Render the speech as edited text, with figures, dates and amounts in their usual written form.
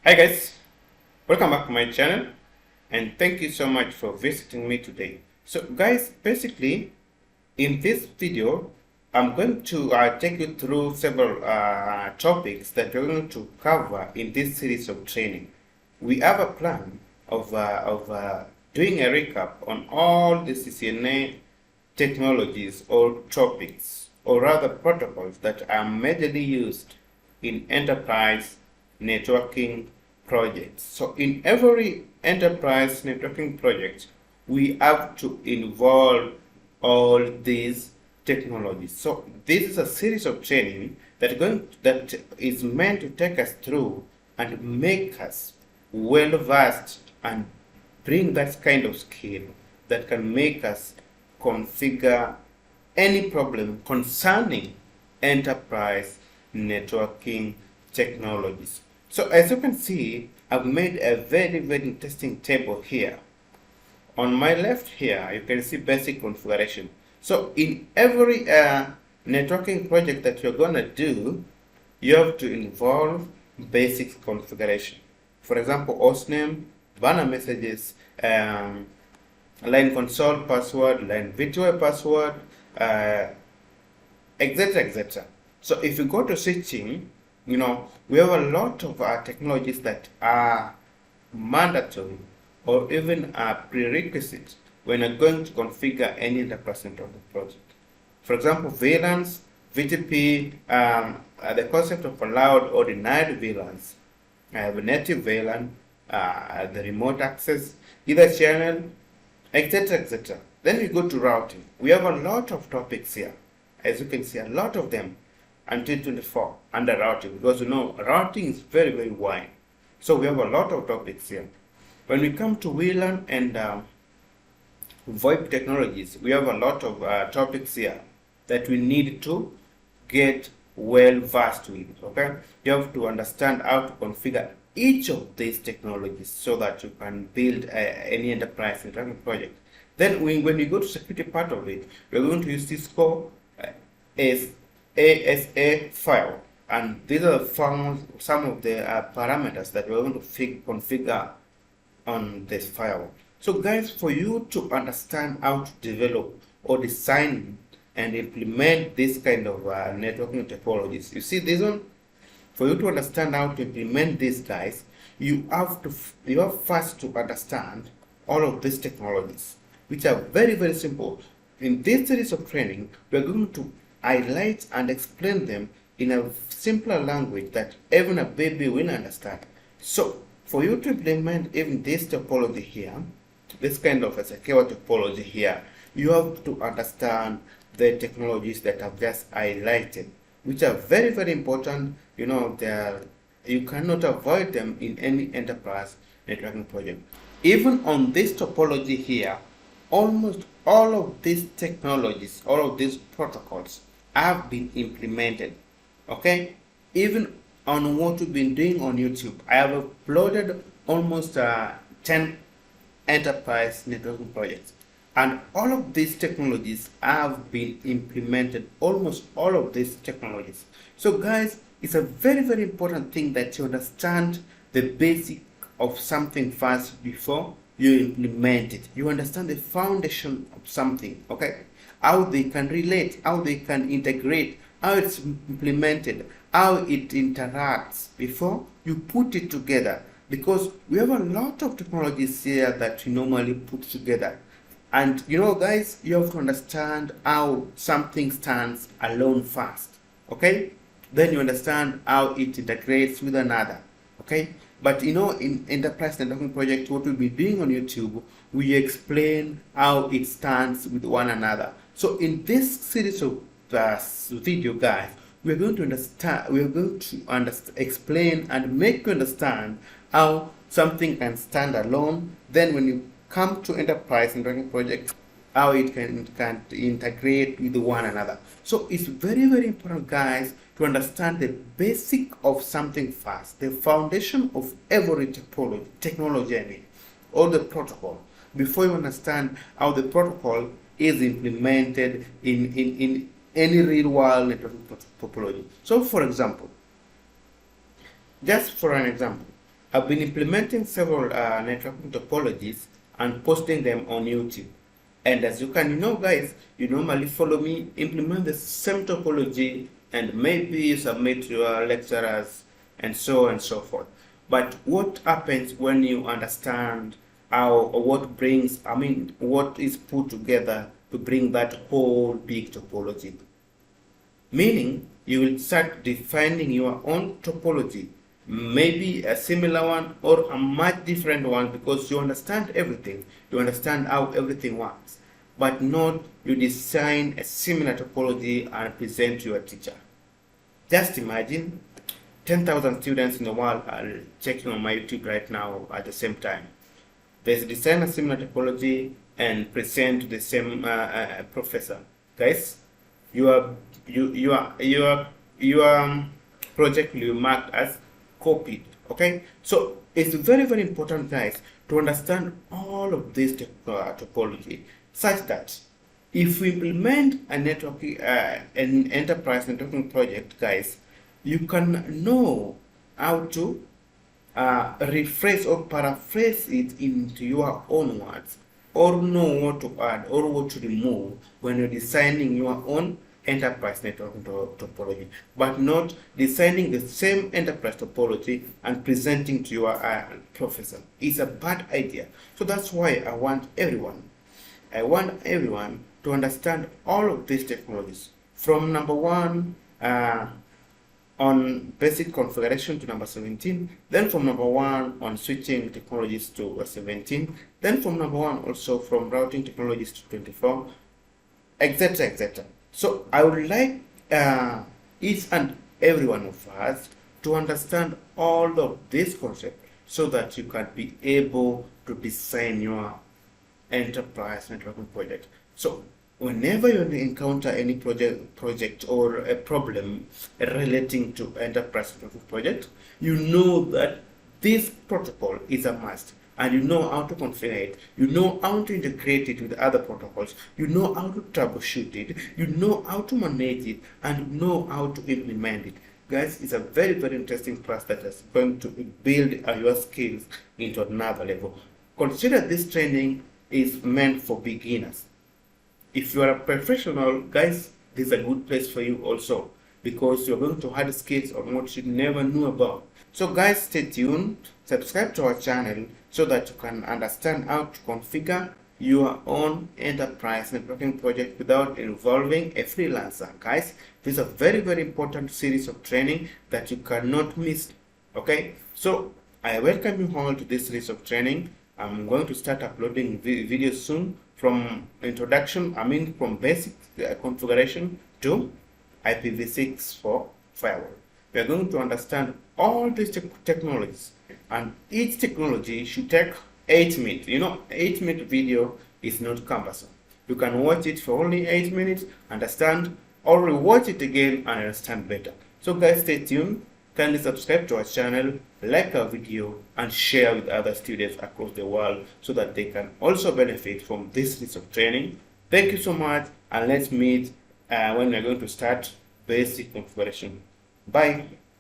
Hi guys, welcome back to my channel and thank you so much for visiting me today. So guys, basically in this video I'm going to take you through several topics that we're going to cover in this series of training. We have a plan of doing a recap on all the CCNA technologies or topics, or rather protocols, that are majorly used in enterprise networking projects. So in every enterprise networking project, we have to involve all these technologies. So this is a series of training that is meant to take us through and make us well versed and bring that kind of skill that can make us configure any problem concerning enterprise networking technologies. So as you can see, I've made a very interesting table here. On my left here, you can see basic configuration. So in every networking project that you're gonna do, you have to involve basic configuration. For example, hostname, banner messages, line console password, line virtual password, etc. So if you go to switching, we have a lot of technologies that are mandatory or even prerequisites when you're going to configure any enterprise networking project. For example, VLANs, VTP, the concept of allowed or denied VLANs. I have a native VLAN, the remote access, EtherChannel, etc. Then we go to routing. We have a lot of topics here. As you can see, a lot of them until 24 under routing, because routing is very wide. So we have a lot of topics here. When we come to VLAN and VoIP technologies, we have a lot of topics here that we need to get well versed with. Okay, you have to understand how to configure each of these technologies so that you can build any enterprise networking project. Then when we go to security part of it, we're going to use Cisco ASA file, and these are some of the parameters that we're going to configure on this firewall. So guys, for you to understand how to develop or design and implement this kind of networking topologies, you see this one, for you to understand how to implement these guys, you have first to understand all of these technologies, which are very simple. In this series of training, we're going to highlight and explain them in a simpler language that even a baby will understand. So for you to implement even this topology here, this kind of a secure topology here, you have to understand the technologies that I've just highlighted, which are very important. You cannot avoid them in any enterprise networking project. Even on this topology here, almost all of these technologies, all of these protocols have been implemented. Okay, even on what we've been doing on YouTube, I have uploaded almost 10 enterprise networking projects, and all of these technologies have been implemented, almost all of these technologies. So guys, it's a very important thing that you understand the basic of something first before you implement it. You understand the foundation of something, okay? How they can relate, how they can integrate, how it's implemented, how it interacts before you put it together. Because we have a lot of technologies here that we normally put together. And guys, you have to understand how something stands alone first, okay? Then you understand how it integrates with another, okay? But in enterprise networking project, what we'll be doing on YouTube, we explain how it stands with one another. So in this series of video, guys, we're going to explain and make you understand how something can stand alone. Then when you come to enterprise networking projects, how it can integrate with one another. So it's very important, guys, to understand the basic of something first, the foundation of every technology, or the protocol, before you understand how the protocol is implemented in any real world networking topology. So for example, just for an example, I've been implementing several networking topologies and posting them on YouTube. And as you can guys, you normally follow me, implement the same topology, and maybe you submit to your lecturers and so on and so forth. But what happens when you understand how, or what is put together to bring that whole big topology? Meaning, you will start defining your own topology, maybe a similar one or a much different one, because you understand everything, you understand how everything works, but not you design a similar topology and present to your teacher. Just imagine 10,000 students in the world are checking on my YouTube right now at the same time. There's design a similar topology and present to the same professor. Guys, your project will be marked as copied. Okay, so it's very, very important, guys, to understand all of this topology, such that if we implement a networking an enterprise networking project, guys, you can know how to rephrase or paraphrase it into your own words, or know what to add or what to remove when you're designing your own enterprise networking topology, but not designing the same enterprise topology and presenting to your professor. It's a bad idea. So that's why I want everyone to understand all of these technologies, from number 1 on basic configuration to number 17, then from number 1 on switching technologies to 17, then from number 1 also from routing technologies to 24, etc., etc. So I would like each and every one of us to understand all of this concept, so that you can be able to design your enterprise networking project. So whenever you encounter any project or a problem relating to enterprise networking project, you know that this protocol is a must, and you know how to configure it, you know how to integrate it with other protocols, you know how to troubleshoot it, you know how to manage it, and you know how to implement it. Guys, it's a very, very interesting class that is going to build your skills into another level. Consider this training is meant for beginners. If you are a professional, guys, this is a good place for you also, because you're going to have skills on what you never knew about. So guys, stay tuned, subscribe to our channel so that you can understand how to configure your own enterprise networking project without involving a freelancer. Guys, this is a very, very important series of training that you cannot miss. Okay, so I welcome you all to this series of training. I'm going to start uploading videos soon, from introduction, from basic configuration to IPv6 for firewall. We are going to understand all these technologies, and each technology should take 8 minutes. 8-minute video is not cumbersome. You can watch it for only 8 minutes, understand, or rewatch it again and understand better. So guys, stay tuned. Kindly subscribe to our channel, like our video, and share with other students across the world so that they can also benefit from this series of training. Thank you so much, and let's meet when we're going to start basic configuration. Bye.